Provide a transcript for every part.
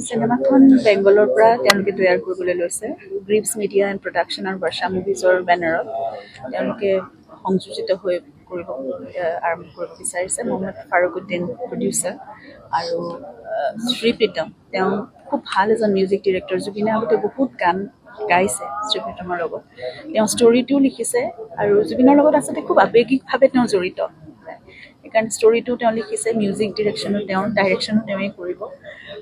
চিনেমাখন বেংগলৰ পৰা তেওঁলোকে তৈয়াৰ কৰিবলৈ লৈছে গ্ৰীভছ মিডিয়া এণ্ড প্ৰডাকশ্যন আৰু বৰ্ষা মুভিজৰ বেনাৰত তেওঁলোকে সংযোজিত হৈ আৰম্ভ কৰিব বিচাৰিছে মহম্মদ ফাৰুকুদ্দিন প্ৰডিউচাৰ আৰু শ্ৰী প্ৰীতম তেওঁ খুব ভাল এজন মিউজিক ডিৰেক্টৰ জুবিনে আগতে বহুত গান গাইছে শ্ৰী প্ৰীতমৰ লগত তেওঁ ষ্টৰিটোও লিখিছে আৰু জুবিনৰ লগত আচলতে খুব আৱেগিকভাৱে তেওঁ জড়িত সেইকাৰণে ষ্টৰিটো তেওঁ লিখিছে মিউজিক ডিৰেকশ্যনো ডাইৰেকশ্যনো তেওঁৱেই কৰিব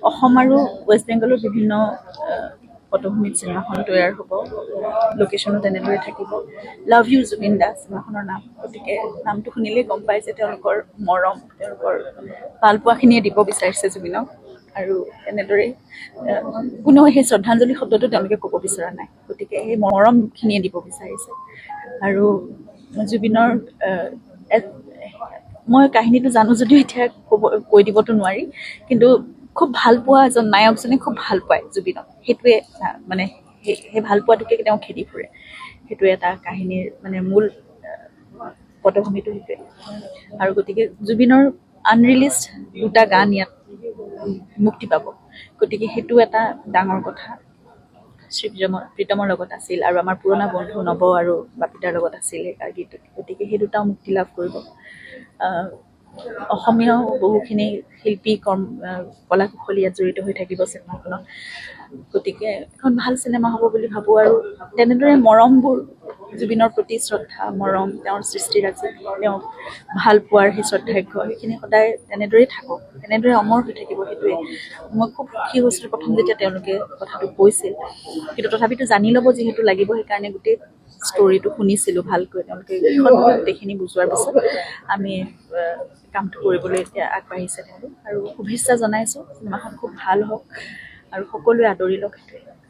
অসম আৰু ৱেষ্ট বেংগলৰ বিভিন্ন পটভূমিত চিনেমাখন তৈয়াৰ হ'ব লোকেশ্যনো তেনেদৰে থাকিব লাভ ইউ জুবিন দা চিনেমাখনৰ নাম গতিকে নামটো শুনিলেই গম পাই যে তেওঁলোকৰ মৰম তেওঁলোকৰ ভালপোৱাখিনিয়ে দিব বিচাৰিছে জুবিনক আৰু এনেদৰেই কোনেও সেই শ্ৰদ্ধাঞ্জলি শব্দটো তেওঁলোকে ক'ব বিচৰা নাই গতিকে সেই মৰমখিনিয়ে দিব বিচাৰিছে আৰু জুবিনৰ মই কাহিনীটো জানো যদিও এতিয়া কৈ দিবতো নোৱাৰি কিন্তু খুব ভাল পোৱা এজন নায়কজনে খুব ভাল পায় জুবিনক সেইটোৱে মানে সেই ভাল পোৱাটোকে তেওঁ খেদি ফুৰে সেইটোৱে এটা কাহিনীৰ মানে মূল পটভূমিটো সেইটোৱে আৰু গতিকে জুবিনৰ আনৰিলিজড দুটা গান ইয়াত মুক্তি পাব গতিকে সেইটো এটা ডাঙৰ কথা শ্ৰী প্ৰীতমৰ লগত আছিল আৰু আমাৰ পুৰণা বন্ধু নৱ আৰু বাপিতাৰ লগত আছিল এই গীতটোত গতিকে সেই দুটাও মুক্তি লাভ কৰিব অসমীয়াও বহুখিনি শিল্পী কলা কুশলী ইয়াত জড়িত হৈ থাকিব চিনেমাখনত গতিকে এখন ভাল চিনেমা হ'ব বুলি ভাবোঁ আৰু তেনেদৰে মৰমবোৰ জুবিনৰ প্ৰতি শ্ৰদ্ধা মৰম তেওঁৰ সৃষ্টিৰাজি তেওঁ ভাল পোৱাৰ সেই শ্ৰদ্ধাৰ্ঘ্য সেইখিনি সদায় তেনেদৰেই থাকক তেনেদৰে অমৰ হৈ থাকিব সেইটোৱে মই খুব সুখী হৈছিলোঁ প্ৰথম যেতিয়া তেওঁলোকে কথাটো কৈছিল কিন্তু তথাপিতো জানি ল'ব যিহেতু লাগিব সেইকাৰণে গোটেই ষ্টৰিটো শুনিছিলোঁ ভালকৈ তেওঁলোকে গোটেইখিনি বুজোৱাৰ পিছত আমি কামটো কৰিবলৈ এতিয়া আগবাঢ়িছে তেওঁলোক আৰু শুভেচ্ছা জনাইছোঁ চিনেমাখন খুব ভাল হওক আৰু সকলোৱে আদৰি লওক সেইটোৱে